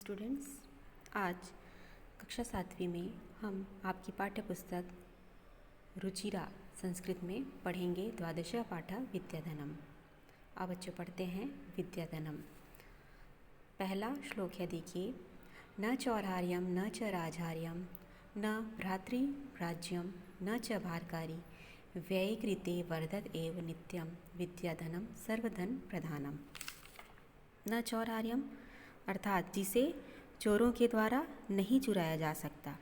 Students, आज कक्षा 7वीं में हम आपकी पाठ्य पुस्तक रुचिरा संस्कृत में पढ़ेंगे द्वादश पाठ विद्याधनम। अब बच्चों पढ़ते हैं विद्याधनम। पहला श्लोक है, देखिए। न चौरार्यम न च राजहार्यम न भ्रातृराज्यम न च भारकारी व्ययकृते वर्धत एव नित्यम विद्याधनम सर्वधन प्रधानम। न चौरार्यम अर्थात जिसे चोरों के द्वारा नहीं चुराया जा सकता।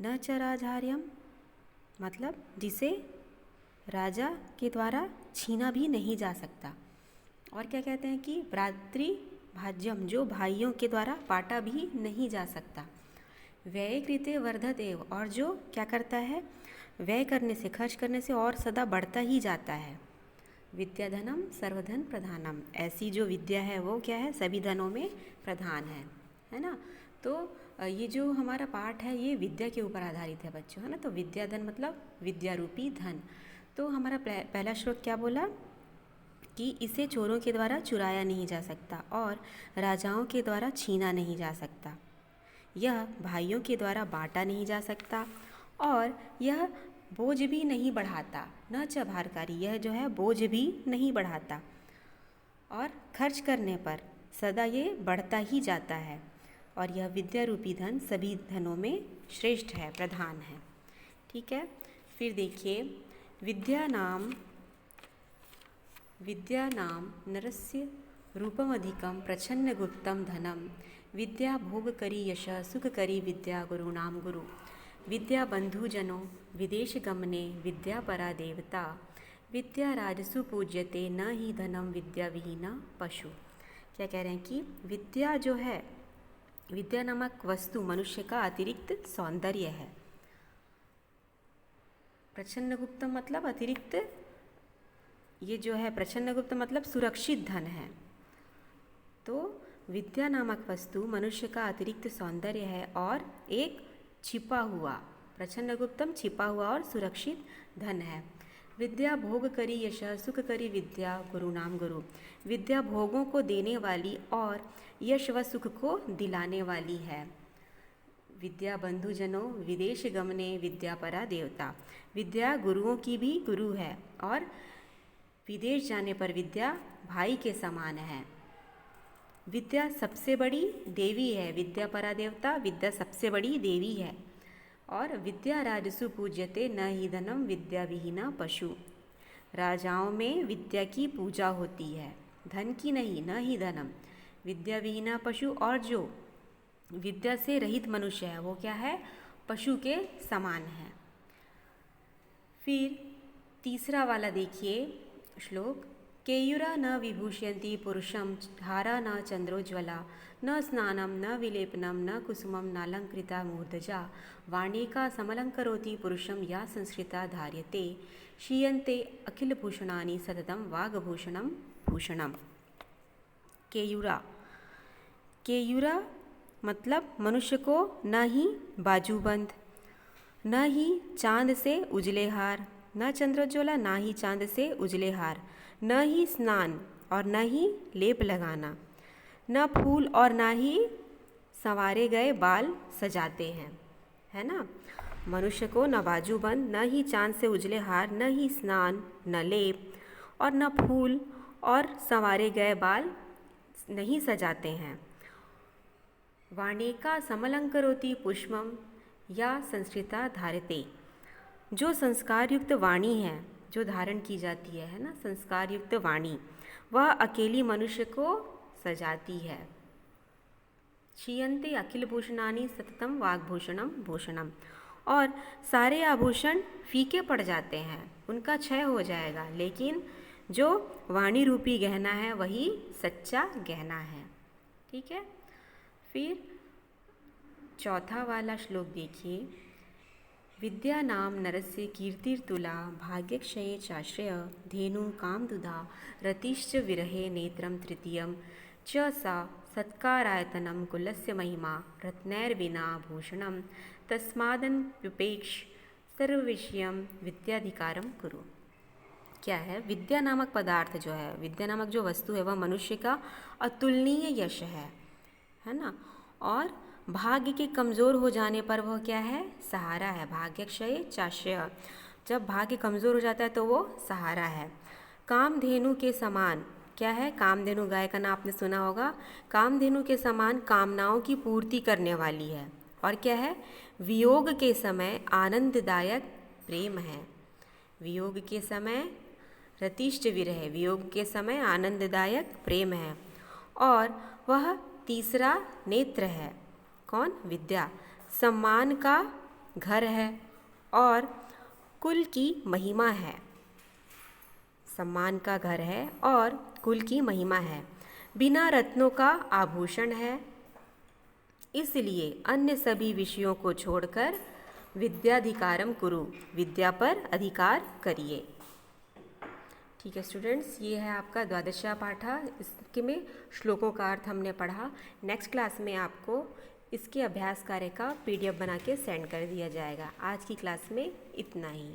न च राजहार्यम मतलब जिसे राजा के द्वारा छीना भी नहीं जा सकता। और क्या कहते हैं कि भ्रातृभाज्यम जो भाइयों के द्वारा बांटा भी नहीं जा सकता। व्यय कृते वर्धत एव और जो क्या करता है, व्यय करने से, खर्च करने से और सदा बढ़ता ही जाता है। विद्याधनम सर्वधन प्रधानम, ऐसी जो विद्या है वो क्या है, सभी धनों में प्रधान है ना। तो ये जो हमारा पाठ है ये विद्या के ऊपर आधारित है बच्चों, है ना। तो विद्याधन मतलब विद्या रूपी धन। तो हमारा पहला श्लोक क्या बोला कि इसे चोरों के द्वारा चुराया नहीं जा सकता और राजाओं के द्वारा छीना नहीं जा सकता। यह भाइयों के द्वारा बांटा नहीं जा सकता और यह बोझ भी नहीं बढ़ाता। न च भारकारी, यह जो है बोझ भी नहीं बढ़ाता और खर्च करने पर सदा ये बढ़ता ही जाता है। और यह विद्या रूपी धन सभी धनों में श्रेष्ठ है, प्रधान है। ठीक है। फिर देखिए, विद्या नाम नरस्य रूपमधिकम प्रच्छन्न गुप्तम धनम विद्या भोग करी यश सुख करी विद्या गुरुनाम गुरु विद्या बंधुजनों विदेश गमने विद्या परा देवता विद्या राजसु पूज्यते न ही धनम विद्या विहीना पशु। क्या कह रहे हैं कि विद्या जो है, विद्या नामक वस्तु मनुष्य का अतिरिक्त सौंदर्य है। प्रच्छन्न गुप्त मतलब अतिरिक्त, ये जो है प्रच्छन्न गुप्त मतलब सुरक्षित धन है। तो विद्या नामक वस्तु मनुष्य का अतिरिक्त सौंदर्य है और एक छिपा हुआ, प्रच्छन्न गुप्तम छिपा हुआ और सुरक्षित धन है। विद्या भोग करी यश सुख करी विद्या गुरु नाम गुरु, विद्या भोगों को देने वाली और यश व सुख को दिलाने वाली है। विद्या बंधुजनों विदेश गमने विद्या परा देवता, विद्या गुरुओं की भी गुरु है और विदेश जाने पर विद्या भाई के समान है। विद्या सबसे बड़ी देवी है, विद्या परा देवता, विद्या सबसे बड़ी देवी है। और विद्या राजसु पूज्यते न ही धनम विद्या विहीना पशु, राजाओं में विद्या की पूजा होती है, धन की नहीं, न ही धनम विद्या विहीना पशु। और जो विद्या से रहित मनुष्य है वो क्या है, पशु के समान है। फिर तीसरा वाला देखिए श्लोक, केयूरा न विभूषयन्ति पुरुषम हारा न चंद्रोज्ज्वला न स्नानम न विलेपनम न कुसुमम नालंकृता मूर्धजा वाणिका समलंकरोति पुरुषम या संस्कृता धार्यते क्षीयन्ते अखिल भूषणानि सततम वागभूषणम भूषणम। केयूरा मतलब मनुष्य को न ही बाजूबंद, न ही चांद से उजले हार, न चंद्रोज्ज्वला ना ही चांद से उजले हार, न ही स्नान और न ही लेप लगाना, न फूल और न ही संवारे गए बाल सजाते हैं, है ना। मनुष्य को न बाजूबंद, न ही चांद से उजले हार, न ही स्नान, न लेप और न फूल और संवारे गए बाल नहीं सजाते हैं। वाणिका समलंकरोति पुष्पम या संस्कृता धारते, जो संस्कार युक्त वाणी है जो धारण की जाती है ना, संस्कार युक्त वाणी, वह अकेली मनुष्य को सजाती है। क्षीयन्ते अखिल भूषणानि सततम वाग्भूषणम भूषणम, और सारे आभूषण फीके पड़ जाते हैं, उनका क्षय हो जाएगा, लेकिन जो वाणी रूपी गहना है वही सच्चा गहना है। ठीक है। फिर चौथा वाला श्लोक देखिए, विद्या नाम नरस्य कीर्तिर्तुला भाग्यक्षये चाश्रय धेनु कामदुधा रतिश्च विरहे नेत्रम तृतीयम च सा सत्कारायतनम कुलस्य महिमा रत्नैर्विना भूषणम तस्मादन्युपेक्ष सर्वविषयम विद्याधिकारम कुरु। क्या है, विद्या नामक पदार्थ जो है, विद्या नामक जो वस्तु है वह मनुष्य का अतुलनीय यश है ना। और भाग्य के कमज़ोर हो जाने पर वह क्या है? सहारा है। भाग्यक्षय चाश्य, जब भाग्य कमज़ोर हो जाता है तो वो सहारा है। कामधेनु के समान क्या है? कामधेनु गाय का नाम आपने सुना होगा। कामधेनु के समान कामनाओं की पूर्ति करने वाली है। और क्या है? वियोग के समय आनंददायक प्रेम है। वियोग के समय रतिष्ठ विरह, वियोग के समय आनंददायक प्रेम है। और वह तीसरा नेत्र है। कौन? विद्या। सम्मान का घर है और कुल की महिमा है। सम्मान का घर है और कुल की महिमा है। बिना रत्नों का आभूषण है, इसलिए अन्य सभी विषयों को छोड़कर विद्याधिकारम कुरु, विद्या पर अधिकार करिए। ठीक है स्टूडेंट्स, ये है आपका द्वादशा पाठा। इसके में श्लोकों का अर्थ हमने पढ़ा। नेक्स्ट क्लास में आपको इसके अभ्यास कार्य का PDF बना के सेंड कर दिया जाएगा। आज की क्लास में इतना ही।